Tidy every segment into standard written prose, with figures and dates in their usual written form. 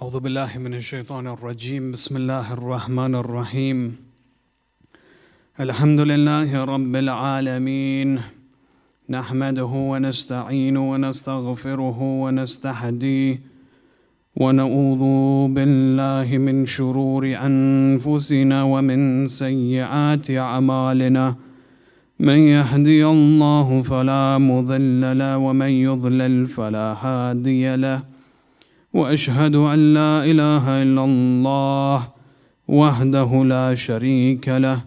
أعوذ بالله من الشيطان الرجيم بسم الله الرحمن الرحيم الحمد لله رب العالمين نحمده ونستعينه ونستغفره ونستهديه ونعوذ بالله من شرور أنفسنا ومن سيئات أعمالنا من يهدي الله فلا مضل له ومن يضلل فلا هادي له وأشهد أن لا إله إلا الله وحده لا شريك له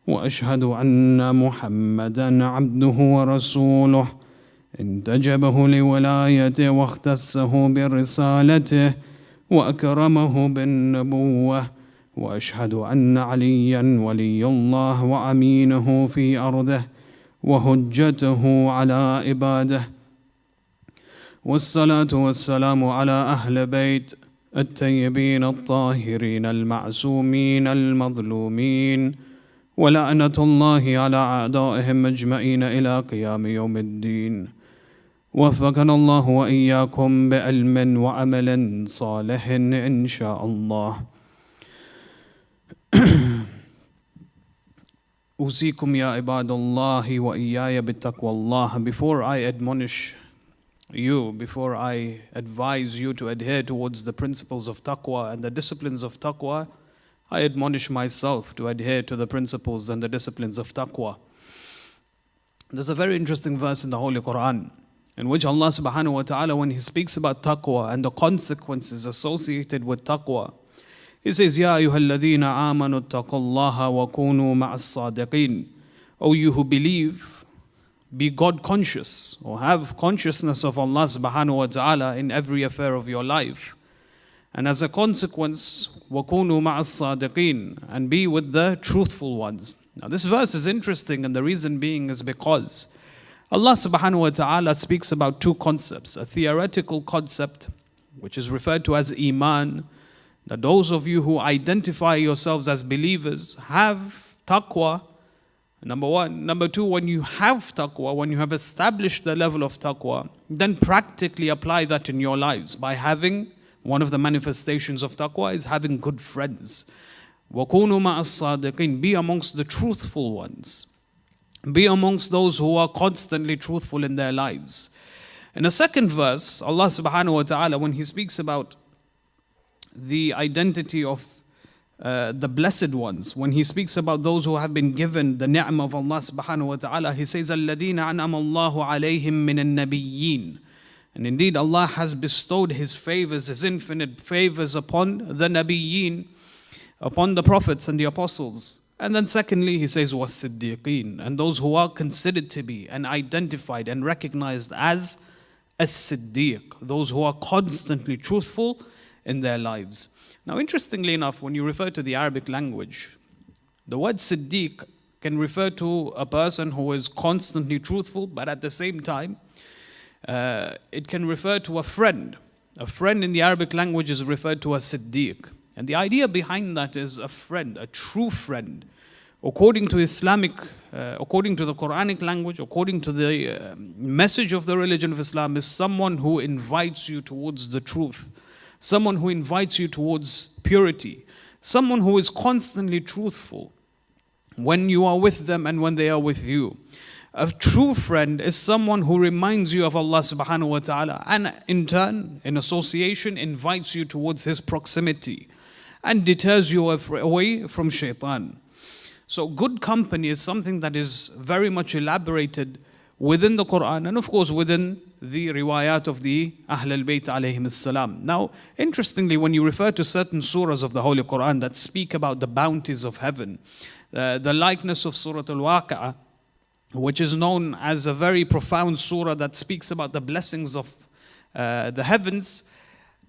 وأشهد أن محمدا عبده ورسوله انتجبه لولايته واختصه برسالته وأكرمه بالنبوة وأشهد أن عليا ولي الله وأمينه في أرضه وحجته على عباده والصلاة والسلام على أهل بيت الطيبين الطاهرين المعصومين المظلومين ولعنة الله على أعدائهم أجمعين إلى قيام يوم الدين وفقنا الله وإياكم بعلم وعمل صالح إن شاء الله. أوصيكم يا عباد الله وإياي بتقوى الله. Before I admonish you, before I advise you to adhere towards the principles of taqwa and the disciplines of taqwa, I admonish myself to adhere to the principles and the disciplines of taqwa. There's a very interesting verse in the Holy Quran in which Allah subhanahu wa ta'ala, when He speaks about taqwa and the consequences associated with taqwa, He says, Ya ayyuhalladhina amanu taqullaha wa kunu ma'as sadiqin. O you who believe, be God conscious or have consciousness of Allah subhanahu wa ta'ala in every affair of your life. And as a consequence, وَكُونُوا مَعَ الصَّادِقِينَ, and be with the truthful ones. Now this verse is interesting, and the reason being is because Allah subhanahu wa ta'ala speaks about two concepts. A theoretical concept, which is referred to as Iman, that those of you who identify yourselves as believers have taqwa, number one. Number two, when you have taqwa, when you have established the level of taqwa, then practically apply that in your lives by having, one of the manifestations of taqwa is having good friends. وَكُونُوا مَعَ الصَّادِقِينَ, be amongst the truthful ones. Be amongst those who are constantly truthful in their lives. In a second verse, Allah subhanahu wa ta'ala, when He speaks about the identity of the blessed ones, when He speaks about those who have been given the ni'mah of Allah subhanahu wa ta'ala, He says, الَّذِينَ أَنْعَمَ اللَّهُ عَلَيْهِمْ مِنَ النَّبِيِّينَ. And indeed Allah has bestowed His favors, His infinite favors upon the nabiyyin, upon the prophets and the apostles. And then secondly He says, وَالصِّدِّيقِينَ, and those who are considered to be and identified and recognized as as-siddiq, those who are constantly truthful in their lives. Now, interestingly enough, when you refer to the Arabic language, the word Siddiq can refer to a person who is constantly truthful, but at the same time, it can refer to a friend. A friend in the Arabic language is referred to as Siddiq. And the idea behind that is a friend, a true friend. According to according to the Quranic language, according to the message of the religion of Islam, is someone who invites you towards the truth. Someone who invites you towards purity. Someone who is constantly truthful when you are with them and when they are with you. A true friend is someone who reminds you of Allah subhanahu wa ta'ala and in turn, in association, invites you towards His proximity and deters you away from shaitan. So good company is something that is very much elaborated within the Quran and of course within the riwayat of the Ahl al-Bayt alayhim as-salam. Now, interestingly, when you refer to certain surahs of the Holy Quran that speak about the bounties of heaven, the likeness of Surah Al-Waqi'ah, which is known as a very profound surah that speaks about the blessings of the heavens,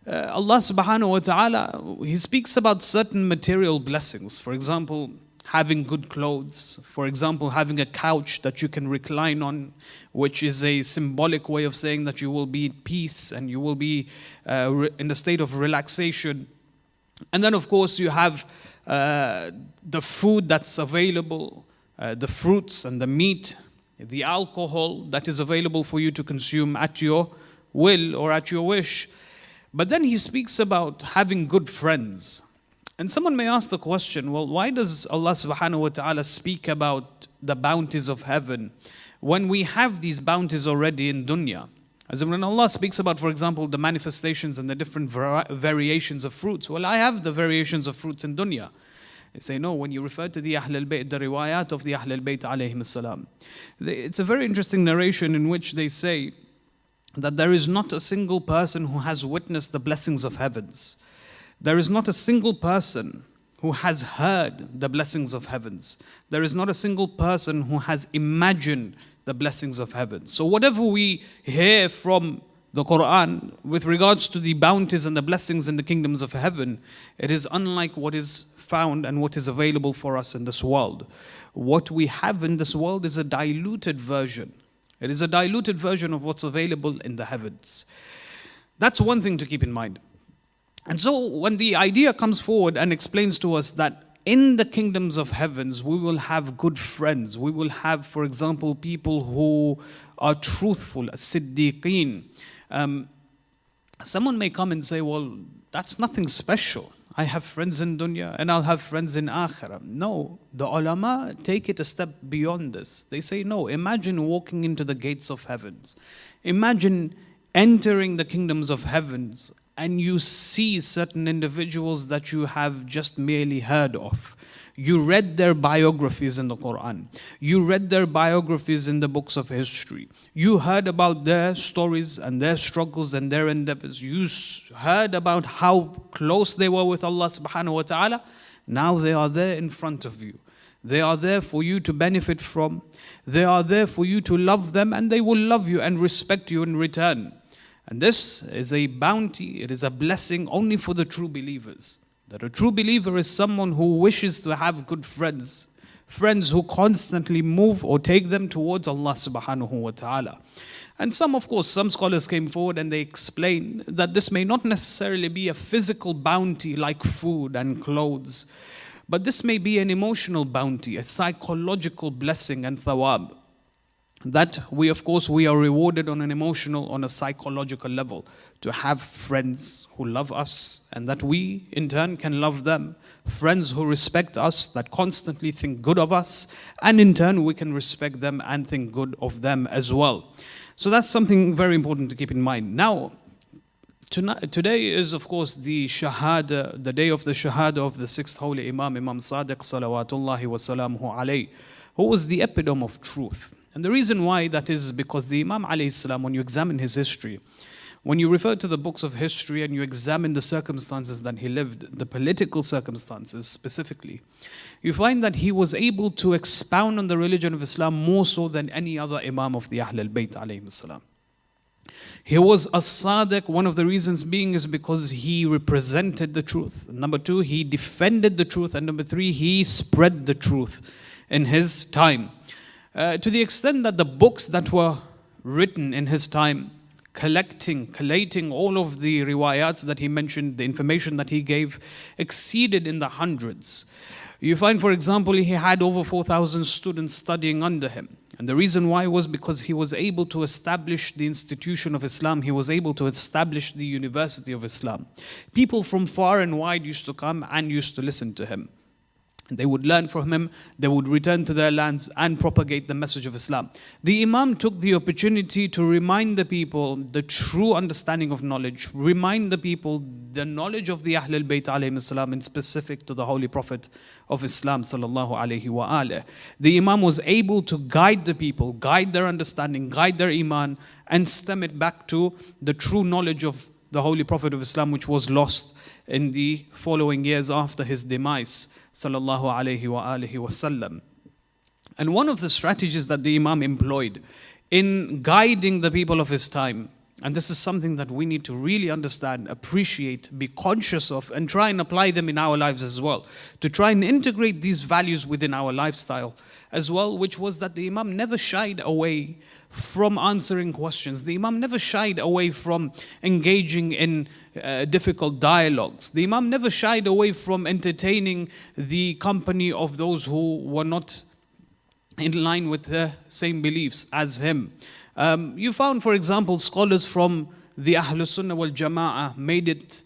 Allah subhanahu wa ta'ala, He speaks about certain material blessings. For example, having good clothes, for example, having a couch that you can recline on, which is a symbolic way of saying that you will be at peace and you will be in a state of relaxation. And then of course you have the food that's available, the fruits and the meat, the alcohol that is available for you to consume at your will or at your wish. But then he speaks about having good friends. And someone may ask the question, well, why does Allah subhanahu wa ta'ala speak about the bounties of heaven when we have these bounties already in dunya? As when Allah speaks about, for example, the manifestations and the different variations of fruits. Well, I have the variations of fruits in dunya. They say, no, when you refer to the Ahl al-Bayt, the riwayat of the Ahl al-Bayt alayhim as-salam, it's a very interesting narration in which they say that there is not a single person who has witnessed the blessings of heavens. There is not a single person who has heard the blessings of heavens. There is not a single person who has imagined the blessings of heaven. So whatever we hear from the Quran with regards to the bounties and the blessings in the kingdoms of heaven, it is unlike what is found and what is available for us in this world. What we have in this world is a diluted version. It is a diluted version of what's available in the heavens. That's one thing to keep in mind. And so when the idea comes forward and explains to us that in the kingdoms of heavens, we will have good friends. We will have, for example, people who are truthful, siddiqeen. Someone may come and say, well, that's nothing special. I have friends in dunya and I'll have friends in akhirah. No, the ulama take it a step beyond this. They say, no, imagine walking into the gates of heavens. Imagine entering the kingdoms of heavens and you see certain individuals that you have just merely heard of. You read their biographies in the Quran. You read their biographies in the books of history. You heard about their stories and their struggles and their endeavors. You heard about how close they were with Allah subhanahu wa ta'ala. Now they are there in front of you. They are there for you to benefit from. They are there for you to love them, and they will love you and respect you in return. And this is a bounty, it is a blessing only for the true believers. That a true believer is someone who wishes to have good friends. Friends who constantly move or take them towards Allah subhanahu wa ta'ala. And some scholars came forward and they explained that this may not necessarily be a physical bounty like food and clothes, but this may be an emotional bounty, a psychological blessing and thawab. That we are rewarded on an emotional, on a psychological level to have friends who love us and that we in turn can love them. Friends who respect us, that constantly think good of us, and in turn we can respect them and think good of them as well. So that's something very important to keep in mind. Now, today is of course the Shahada, the day of the Shahada of the sixth holy Imam, Imam Sadiq salawatullahi wa salamuhu alayhi, who was the epitome of truth. And the reason why that is because the Imam alayhi salam, when you examine his history, when you refer to the books of history and you examine the circumstances that he lived, the political circumstances specifically, you find that he was able to expound on the religion of Islam more so than any other Imam of the Ahl al-Bayt alayhi salam. He was a Sadiq. One of the reasons being is because he represented the truth. Number two, he defended the truth. And number three, he spread the truth in his time. To the extent that the books that were written in his time, collating all of the riwayats that he mentioned, the information that he gave, exceeded in the hundreds. You find, for example, he had over 4,000 students studying under him. And the reason why was because he was able to establish the institution of Islam. He was able to establish the University of Islam. People from far and wide used to come and used to listen to him. They would learn from him, they would return to their lands and propagate the message of Islam. The Imam took the opportunity to remind the people the true understanding of knowledge, remind the people the knowledge of the Ahl al-Bayt alayhim salam, and specific to the Holy Prophet of Islam sallallahu alayhi wa alayhi. The Imam was able to guide the people, guide their understanding, guide their iman, and stem it back to the true knowledge of the Holy Prophet of Islam, which was lost in the following years after his demise, sallallahu alayhi wa alihi wasallam. And one of the strategies that the Imam employed in guiding the people of his time, and this is something that we need to really understand, appreciate, be conscious of, and try and apply them in our lives as well, to try and integrate these values within our lifestyle as well, which was that the Imam never shied away from answering questions. The Imam never shied away from engaging in difficult dialogues. The Imam never shied away from entertaining the company of those who were not in line with the same beliefs as him. You found, for example, scholars from the Ahlul Sunnah wal Jama'ah made it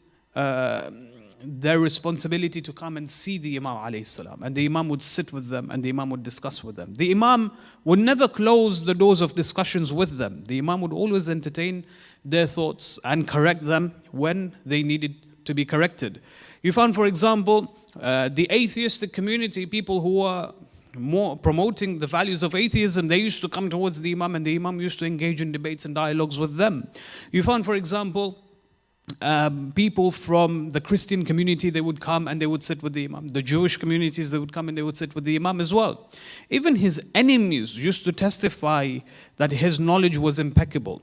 their responsibility to come and see the Imam alayhi salam. And the Imam would sit with them and the Imam would discuss with them. The Imam would never close the doors of discussions with them. The Imam would always entertain their thoughts and correct them when they needed to be corrected. You found, for example, the atheistic community, people who were more promoting the values of atheism, they used to come towards the Imam and the Imam used to engage in debates and dialogues with them. You found, for example, people from the Christian community, they would come and they would sit with the Imam. The Jewish communities, they would come and they would sit with the Imam as well. Even his enemies used to testify that his knowledge was impeccable.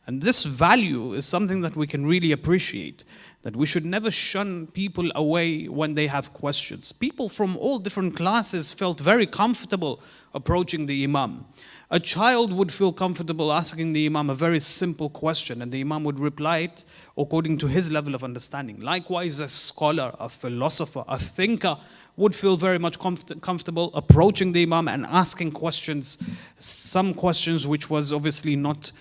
And this value is something that we can really appreciate, that we should never shun people away when they have questions. People from all different classes felt very comfortable approaching the Imam. A child would feel comfortable asking the Imam a very simple question and the Imam would reply it according to his level of understanding. Likewise, a scholar, a philosopher, a thinker would feel very much comfortable approaching the Imam and asking questions, some questions which was obviously not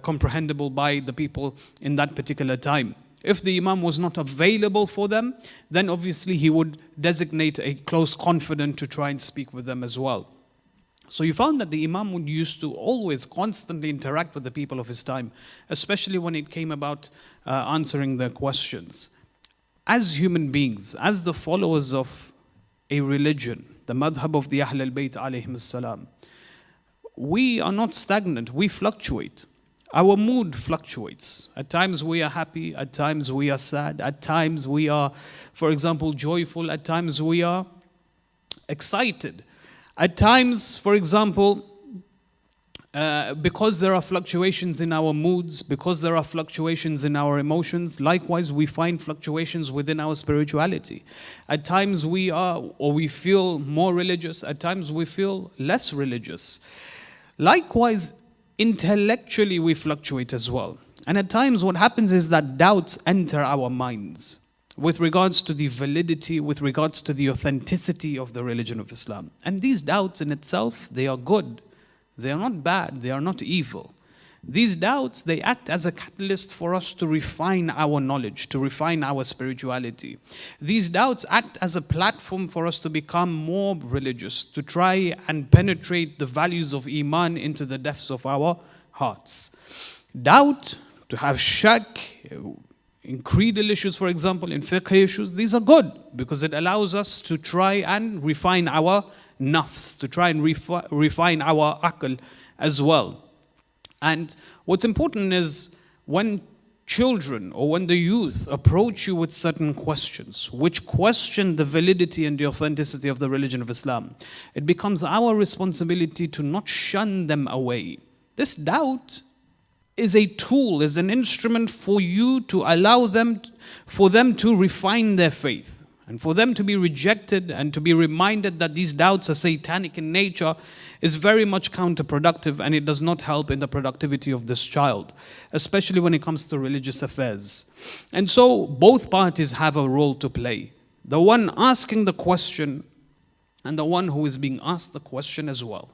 comprehensible by the people in that particular time. If the Imam was not available for them, then obviously he would designate a close confidant to try and speak with them as well. So you found that the Imam would used to always constantly interact with the people of his time, especially when it came about answering their questions. As human beings, as the followers of a religion, the madhab of the Ahl al-Bayt alayhim salam, we are not stagnant, we fluctuate. Our mood fluctuates. At times we are happy, at times we are sad, at times we are, for example, joyful, at times we are excited. At times, for example, because there are fluctuations in our moods, because there are fluctuations in our emotions, likewise we find fluctuations within our spirituality. At times we are, or we feel more religious, at times we feel less religious. Likewise, intellectually we fluctuate as well. And at times what happens is that doubts enter our minds with regards to the validity, with regards to the authenticity of the religion of Islam. And these doubts in itself, they are good. They are not bad, they are not evil. These doubts, they act as a catalyst for us to refine our knowledge, to refine our spirituality. These doubts act as a platform for us to become more religious, to try and penetrate the values of Iman into the depths of our hearts. Doubt, to have shak, in creedal issues, for example, in fiqh issues, these are good because it allows us to try and refine our nafs, to try and refine our aql as well. And what's important is when children or when the youth approach you with certain questions, which question the validity and the authenticity of the religion of Islam, it becomes our responsibility to not shun them away. This doubt is a tool, is an instrument for you to allow them, for them to refine their faith. And for them to be rejected and to be reminded that these doubts are satanic in nature is very much counterproductive, and it does not help in the productivity of this child, especially when it comes to religious affairs. And so both parties have a role to play. The one asking the question and the one who is being asked the question as well.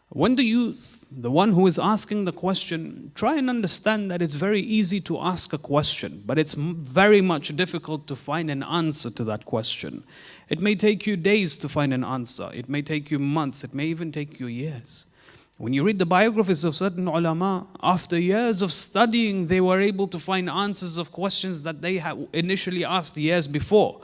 When the youth, the one who is asking the question, try and understand that it's very easy to ask a question, but it's very much difficult to find an answer to that question. It may take you days to find an answer. It may take you months. It may even take you years. When you read the biographies of certain ulama, after years of studying, they were able to find answers of questions that they had initially asked years before.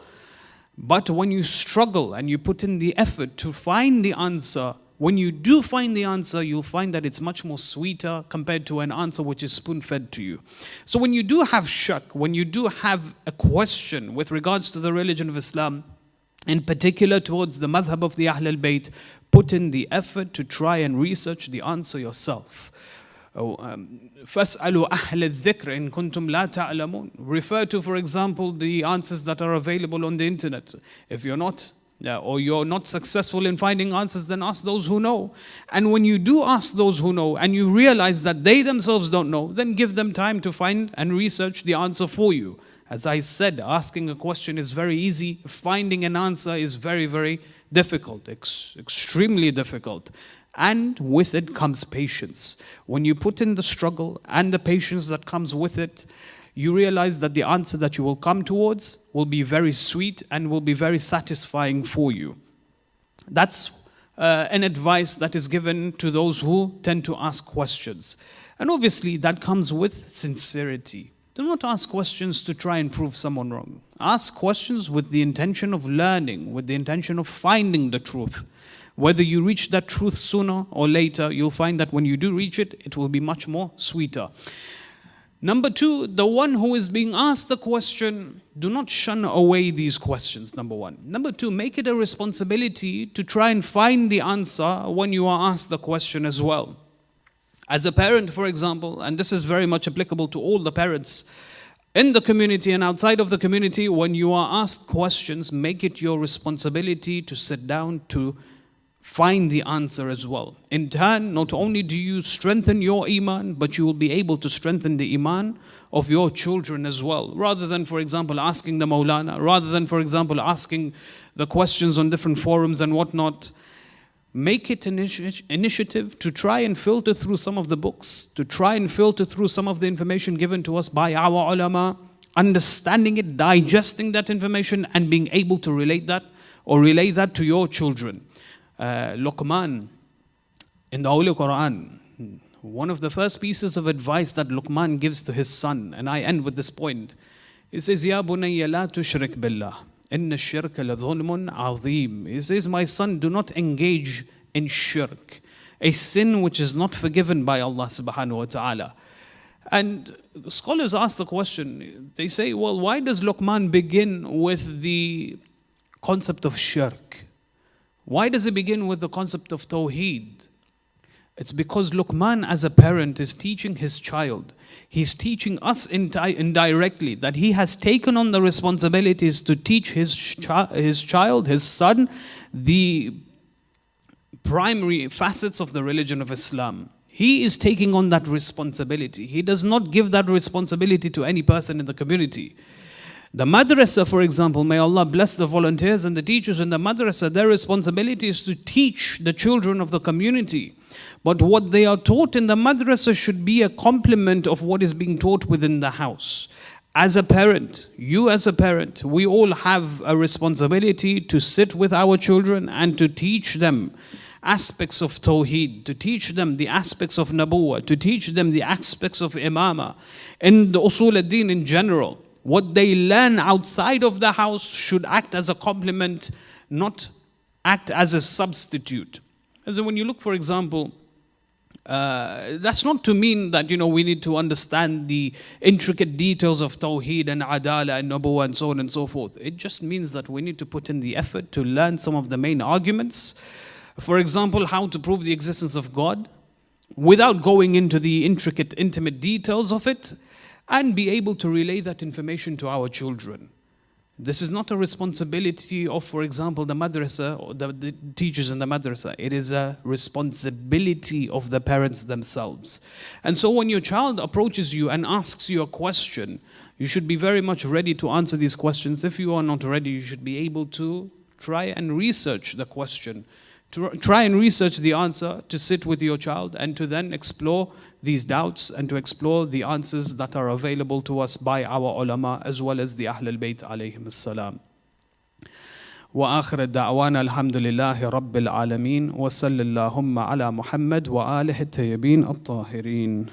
But when you struggle and you put in the effort to find the answer, when you do find the answer, you'll find that it's much more sweeter compared to an answer which is spoon-fed to you. So when you do have shak, when you do have a question with regards to the religion of Islam, in particular towards the madhab of the Ahl al-Bayt, put in the effort to try and research the answer yourself. فَاسْأَلُوا أَهْلَ الذِّكْرِ إِن كُنْتُمْ لَا تَعْلَمُونَ. Refer to, for example, the answers that are available on the internet. If you're not or you're not successful in finding answers, then ask those who know. And when you do ask those who know and you realize that they themselves don't know, then give them time to find and research the answer for you. As I said, asking a question is very easy. Finding an answer is very, very difficult, extremely difficult. And with it comes patience. When you put in the struggle and the patience that comes with it, you realize that the answer that you will come towards will be very sweet and will be very satisfying for you. That's an advice that is given to those who tend to ask questions. And obviously that comes with sincerity. Do not ask questions to try and prove someone wrong. Ask questions with the intention of learning, with the intention of finding the truth. Whether you reach that truth sooner or later, you'll find that when you do reach it, it will be much more sweeter. Number two, the one who is being asked the question, do not shun away these questions, number one. Number two, make it a responsibility to try and find the answer when you are asked the question as well. As a parent, for example, and this is very much applicable to all the parents in the community and outside of the community, when you are asked questions, make it your responsibility to sit down to find the answer as well. In turn, not only do you strengthen your iman, but you will be able to strengthen the iman of your children as well. Rather than, for example, asking the Maulana, rather than, for example, asking the questions on different forums and whatnot, make it an initiative to try and filter through some of the books, to try and filter through some of the information given to us by our ulama, understanding it, digesting that information, and being able to relate that or relay that to your children. Luqman, in the Holy Quran, one of the first pieces of advice that Luqman gives to his son, and I end with this point, he says, Ya bunayya la tushrik billah, inna shirka la dhulmun azim. He says, my son, do not engage in shirk, a sin which is not forgiven by Allah subhanahu wa ta'ala. And scholars ask the question, they say, well, why does Luqman begin with the concept of shirk? Why does he begin with the concept of Tawheed? It's because Luqman as a parent is teaching his child. He's teaching us indirectly that he has taken on the responsibilities to teach his child, his son, the primary facets of the religion of Islam. He is taking on that responsibility. He does not give that responsibility to any person in the community. The madrasa, for example, may Allah bless the volunteers and the teachers in the madrasa, their responsibility is to teach the children of the community. But what they are taught in the madrasa should be a complement of what is being taught within the house. As a parent, you as a parent, we all have a responsibility to sit with our children and to teach them aspects of Tawheed, to teach them the aspects of Nabuwah, to teach them the aspects of Imama, and the Usul ad-Din in general. What they learn outside of the house should act as a complement, not act as a substitute. As in when you look, for example, that's not to mean that, we need to understand the intricate details of Tawheed and Adala and Nabuwah and so on and so forth. It just means that we need to put in the effort to learn some of the main arguments. For example, how to prove the existence of God without going into the intricate, intimate details of it, and be able to relay that information to our children. This is not a responsibility of, for example, the madrasa or the teachers in the madrasa. It is a responsibility of the parents themselves. And so when your child approaches you and asks you a question, you should be very much ready to answer these questions. If you are not ready, you should be able to try and research the question, to try and research the answer, to sit with your child and to then explore these doubts and to explore the answers that are available to us by our ulama as well as the Ahl al-Bayt alayhim as-salam. وآخر الدعوانا الحمد لله رب العالمين وصلى اللهم على محمد وآله الطيبين الطاهرين.